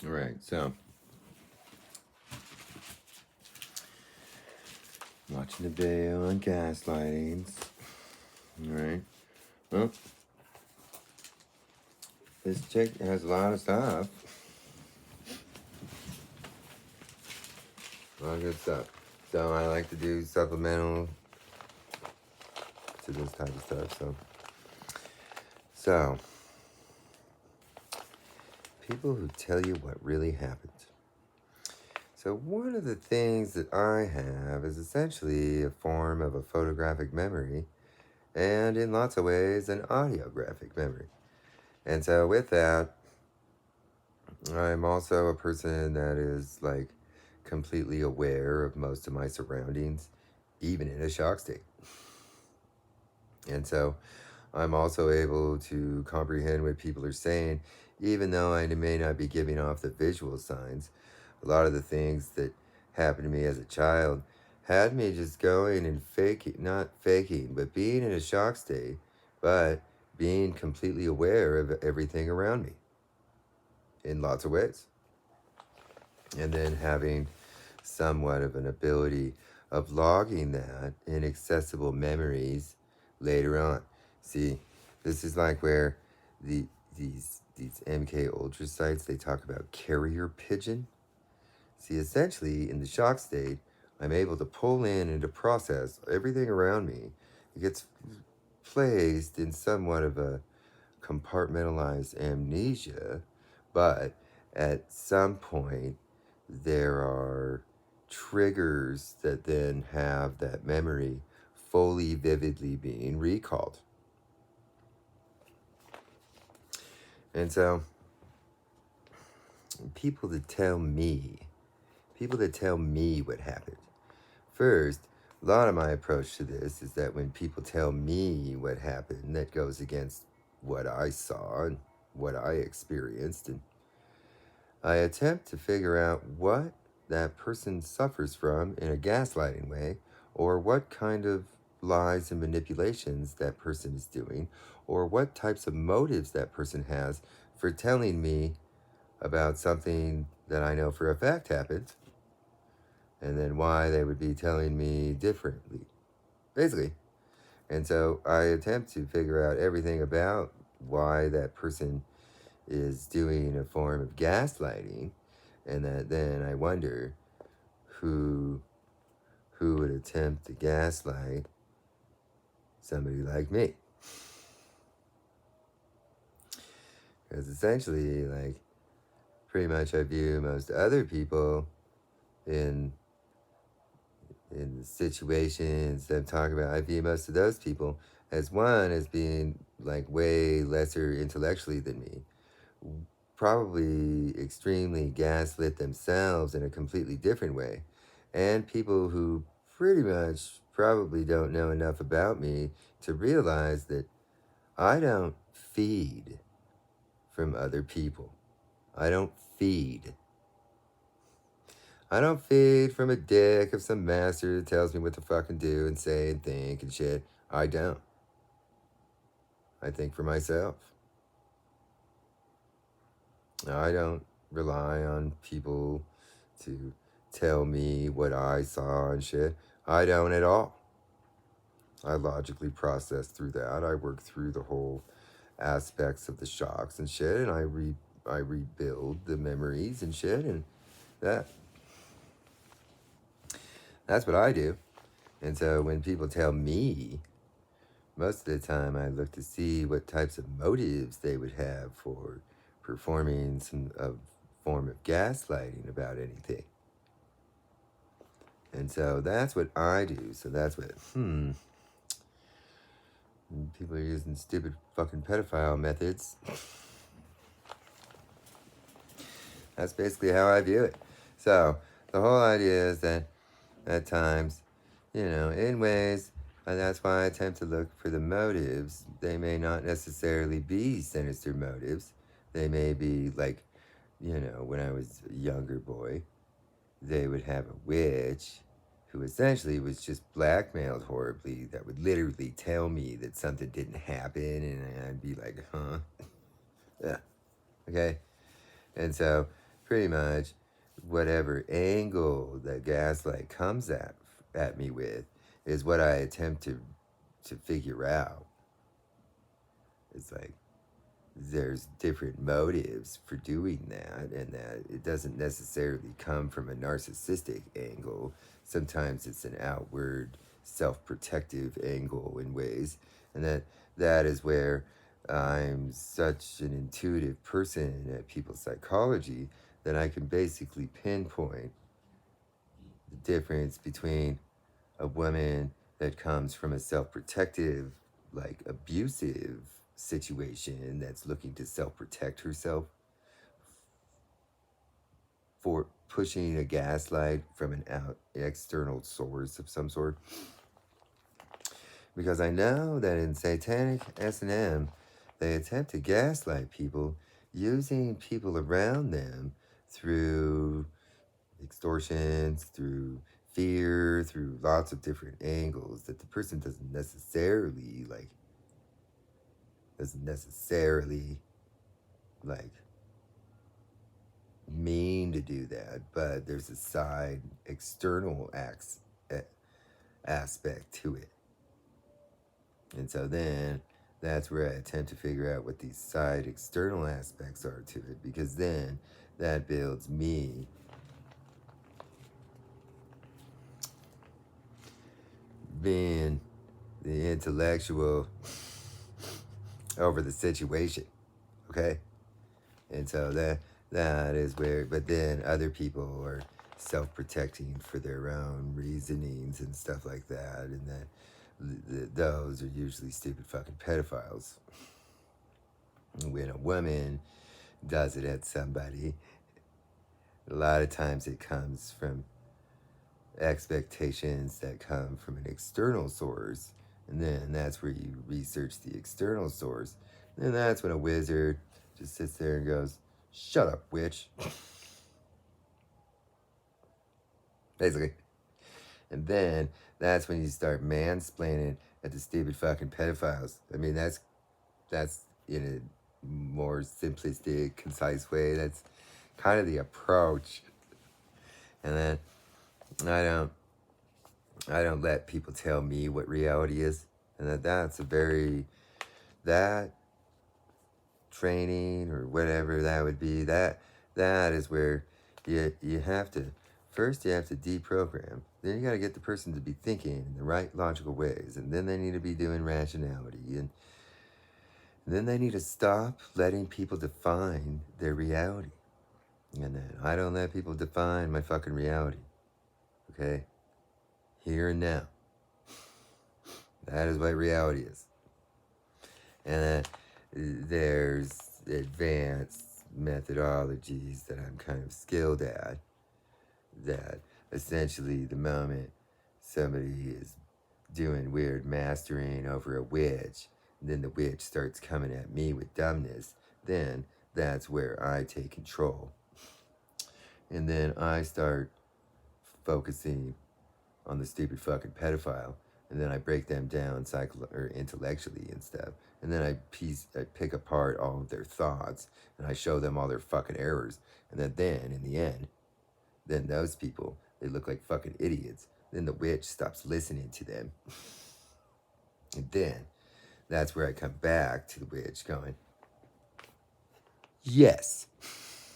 All right, so watching the video on gaslightings. All right. Well, this chick has a lot of stuff. A lot of good stuff. So I like to do supplemental to this type of stuff. So people who tell you what really happened. So one of the things that I have is essentially a form of a photographic memory, and in lots of ways an audiographic memory. And so with that, I'm also a person that is like completely aware of most of my surroundings, even in a shock state. And so I'm also able to comprehend what people are saying, even though I may not be giving off the visual signs. A lot of the things that happened to me as a child had me just going and faking, not faking, but being in a shock state, but being completely aware of everything around me in lots of ways. And then having somewhat of an ability of logging that in accessible memories later on. See, this is like where these MK Ultra sites, they talk about carrier pigeon. See, essentially in the shock state, I'm able to pull in and to process everything around me. It gets placed in somewhat of a compartmentalized amnesia, but at some point there are triggers that then have that memory fully vividly being recalled. And so people that tell me what happened. First, a lot of my approach to this is that when people tell me what happened, that goes against what I saw and what I experienced, and I attempt to figure out what that person suffers from in a gaslighting way, or what kind of lies and manipulations that person is doing, or what types of motives that person has for telling me about something that I know for a fact happened, and then why they would be telling me differently, basically. And so I attempt to figure out everything about why that person is doing a form of gaslighting, and that then I wonder who would attempt to gaslight somebody like me. Because essentially, like, pretty much I view most other people in the situations that I'm talking about, I view most of those people as one as being like way lesser intellectually than me, probably extremely gaslit themselves in a completely different way, and people who pretty much probably don't know enough about me to realize that I don't feed from other people. I don't feed. I don't feed from a dick of some master that tells me what to fucking do and say and think and shit. I don't. I think for myself. I don't rely on people to tell me what I saw and shit. I don't at all. I logically process through that. I work through the whole aspects of the shocks and shit, and I rebuild the memories and shit, and that's what I do. And so when people tell me, most of the time I look to see what types of motives they would have for performing some form of gaslighting about anything. And so that's what I do. So that's what, people are using stupid fucking pedophile methods. That's basically how I view it. So the whole idea is that at times, in ways, and that's why I attempt to look for the motives. They may not necessarily be sinister motives. They may be like, when I was a younger boy, they would have a witch who essentially was just blackmailed horribly, that would literally tell me that something didn't happen, and I'd be like, huh? Yeah. Okay. And so pretty much whatever angle the gaslight comes at me with is what I attempt to figure out. It's like there's different motives for doing that, and that it doesn't necessarily come from a narcissistic angle. Sometimes it's an outward self-protective angle in ways, and that is where I'm such an intuitive person at people's psychology that I can basically pinpoint the difference between a woman that comes from a self-protective, like abusive situation that's looking to self-protect herself for pushing a gaslight from an external source of some sort. Because I know that in satanic S&M, they attempt to gaslight people using people around them through extortions, through fear, through lots of different angles that the person doesn't necessarily like mean to do that, but there's a side external aspect to it. And so then that's where I attempt to figure out what these side external aspects are to it, because then that builds me being the intellectual over the situation. Okay? And so that is where, but then other people are self-protecting for their own reasonings and stuff like that, and those are usually stupid fucking pedophiles. When a woman does it at somebody, a lot of times it comes from expectations that come from an external source, and then that's where you research the external source. And that's when a wizard just sits there and goes, "Shut up, witch." Basically. And then that's when you start mansplaining at the stupid fucking pedophiles. I mean, that's in a more simplistic, concise way. That's kind of the approach. And then I don't I don't let people tell me what reality is. And that training or whatever that would be, that is where you have to first you have to deprogram. Then you got to get the person to be thinking in the right logical ways, and then they need to be doing rationality, and then they need to stop letting people define their reality. And then I don't let people define my fucking reality. Okay? Here and now. That is what reality is. And then there's advanced methodologies that I'm kind of skilled at, that essentially the moment somebody is doing weird mastering over a witch, then the witch starts coming at me with dumbness, then that's where I take control. And then I start focusing on the stupid fucking pedophile, and then I break them down intellectually and stuff, and then I pick apart all of their thoughts, and I show them all their fucking errors, and then in the end, then those people, they look like fucking idiots. Then the witch stops listening to them, and then that's where I come back to the witch going, "Yes,